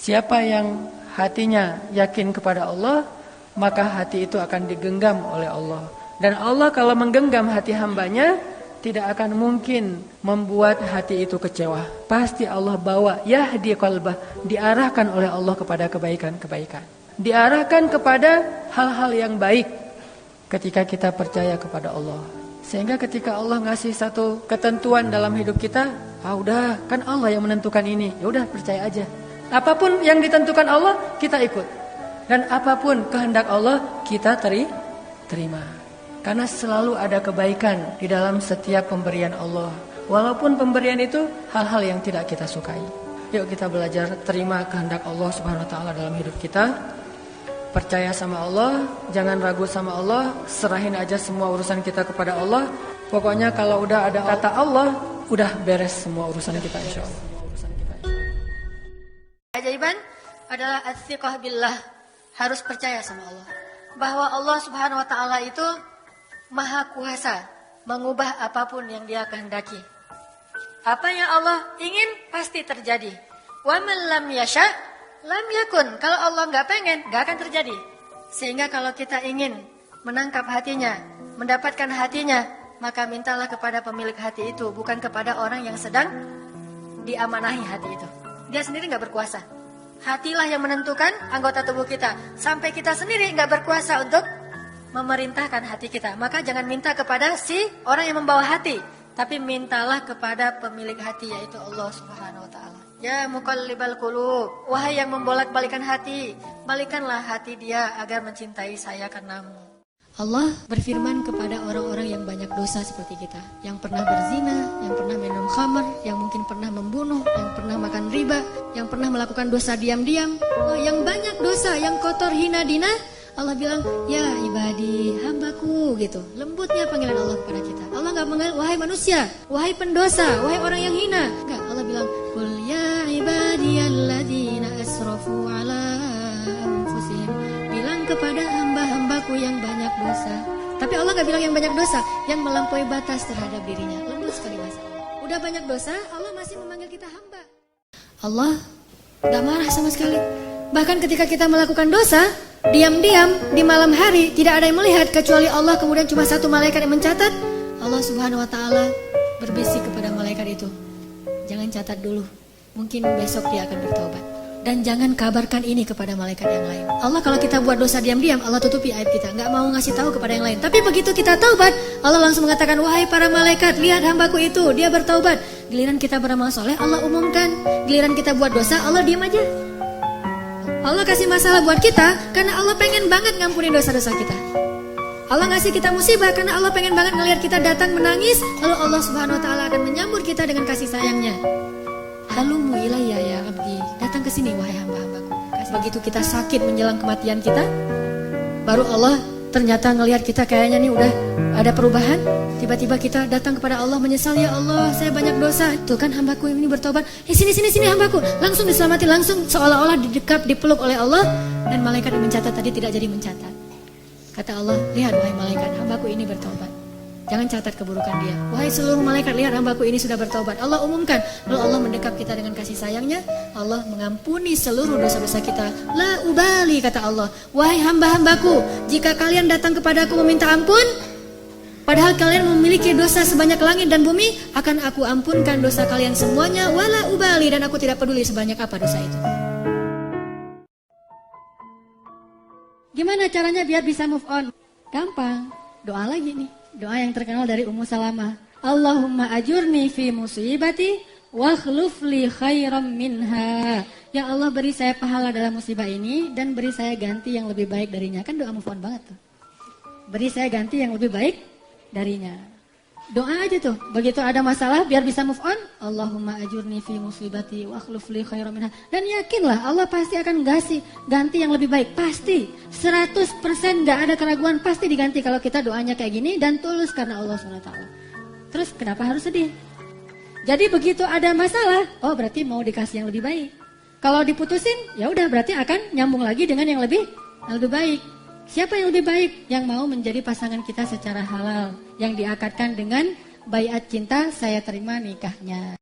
Siapa yang hatinya yakin kepada Allah, maka hati itu akan digenggam oleh Allah. Dan Allah kalau menggenggam hati hambanya, tidak akan mungkin membuat hati itu kecewa. Pasti Allah bawa yahdi qalbah, diarahkan oleh Allah kepada kebaikan-kebaikan. Diarahkan kepada hal-hal yang baik ketika kita percaya kepada Allah. Sehingga ketika Allah ngasih satu ketentuan dalam hidup kita, udah kan Allah yang menentukan ini, ya udah percaya aja. Apapun yang ditentukan Allah, kita ikut. Dan apapun kehendak Allah, kita terima. Karena selalu ada kebaikan di dalam setiap pemberian Allah. Walaupun pemberian itu hal-hal yang tidak kita sukai. Yuk kita belajar terima kehendak Allah Subhanahu wa taala dalam hidup kita. Percaya sama Allah, jangan ragu sama Allah, serahin aja semua urusan kita kepada Allah. Pokoknya kalau udah ada kata Allah, udah beres semua urusan kita insyaallah. Keajaiban adalah at-thiqah billah, harus percaya sama Allah. Bahwa Allah Subhanahu wa taala itu Maha kuasa mengubah apapun yang Dia kehendaki. Apa yang Allah ingin pasti terjadi. Wa man lam yasha lam yakun. Kalau Allah enggak pengen, enggak akan terjadi. Sehingga kalau kita ingin menangkap hatinya, mendapatkan hatinya, maka mintalah kepada pemilik hati itu, bukan kepada orang yang sedang diamanahi hati itu. Dia sendiri enggak berkuasa. Hatilah yang menentukan anggota tubuh kita. Sampai kita sendiri enggak berkuasa untuk memerintahkan hati kita. Maka jangan minta kepada si orang yang membawa hati, tapi mintalah kepada pemilik hati, yaitu Allah Subhanahu wa taala. Ya muqallibal qulub, wahai yang membolak-balikan hati, balikanlah hati dia agar mencintai saya karenamu. Allah berfirman kepada orang-orang yang banyak dosa seperti kita, yang pernah berzina, yang pernah minum khamar, yang mungkin pernah membunuh, yang pernah makan riba, yang pernah melakukan dosa diam-diam, yang banyak dosa, yang kotor, hina, dina. Allah bilang, ya ibadi, hambaku, gitu. Lembutnya panggilan Allah kepada kita. Allah gak menganggap, wahai manusia, wahai pendosa, wahai orang yang hina. Enggak, Allah bilang, qul ya ibadiyalladzina asrafu ala anfusihim. Bilang kepada hamba-hambaku yang banyak dosa. Tapi Allah gak bilang yang banyak dosa, yang melampaui batas terhadap dirinya. Lembut sekali bahasa Allah. Udah banyak dosa, Allah masih memanggil kita hamba. Allah gak marah sama sekali. Bahkan ketika kita melakukan dosa, diam-diam di malam hari, tidak ada yang melihat kecuali Allah, kemudian cuma satu malaikat yang mencatat. Allah Subhanahu wa taala berbisik kepada malaikat itu, jangan catat dulu, mungkin besok dia akan bertobat. Dan jangan kabarkan ini kepada malaikat yang lain. Allah kalau kita buat dosa diam-diam, Allah tutupi aib kita, nggak mau ngasih tahu kepada yang lain. Tapi begitu kita taubat, Allah langsung mengatakan, wahai para malaikat, lihat hambaku itu, dia bertaubat. Giliran kita beramal soleh, Allah umumkan. Giliran kita buat dosa, Allah diam aja. Allah kasih masalah buat kita karena Allah pengen banget ngampunin dosa-dosa kita. Allah ngasih kita musibah karena Allah pengen banget ngelihat kita datang menangis, lalu Allah Subhanahu wa taala akan menyambut kita dengan kasih sayangnya. Halumu ilayya ya abdi, datang ke sini wahai hamba-hambaku. Begitu kita sakit menjelang kematian kita, baru Allah ternyata ngelihat kita kayaknya nih udah ada perubahan, tiba-tiba kita datang kepada Allah menyesal, ya Allah saya banyak dosa, tuh kan hambaku ini bertobat, sini hambaku, langsung diselamati, langsung seolah-olah didekap, dipeluk oleh Allah. Dan malaikat yang mencatat tadi tidak jadi mencatat. Kata Allah, lihat wahai malaikat, hambaku ini bertobat, jangan catat keburukan dia. Wahai seluruh malaikat, lihat hambaku ini sudah bertobat. Allah umumkan, lalu Allah mendekap kita dengan kasih sayangnya. Allah mengampuni seluruh dosa-dosa kita. La ubali, kata Allah, wahai hamba-hambaku, jika kalian datang kepadaku meminta ampun, padahal kalian memiliki dosa sebanyak langit dan bumi, akan aku ampunkan dosa kalian semuanya. Wala ubali, dan aku tidak peduli sebanyak apa dosa itu. Gimana caranya biar bisa move on? Gampang, doa lagi nih. Doa yang terkenal dari Ummu Salamah. Allahumma ajurni fi musibati wa akhluf li khairam minha. Ya Allah, beri saya pahala dalam musibah ini dan beri saya ganti yang lebih baik darinya. Kan doa move on banget tuh. Beri saya ganti yang lebih baik darinya. Doa aja tuh. Begitu ada masalah biar bisa move on, Allahumma ajurni fi musibati wa akhluf li khairam minha. Dan yakinlah Allah pasti akan ngasih ganti yang lebih baik. Pasti 100% gak ada keraguan, pasti diganti kalau kita doanya kayak gini dan tulus karena Allah SWT. Terus kenapa harus sedih? Jadi begitu ada masalah, oh berarti mau dikasih yang lebih baik. Kalau diputusin, ya udah berarti akan nyambung lagi dengan yang lebih baik. Siapa yang lebih baik? Yang mau menjadi pasangan kita secara halal, yang diakadkan dengan baiat cinta, saya terima nikahnya.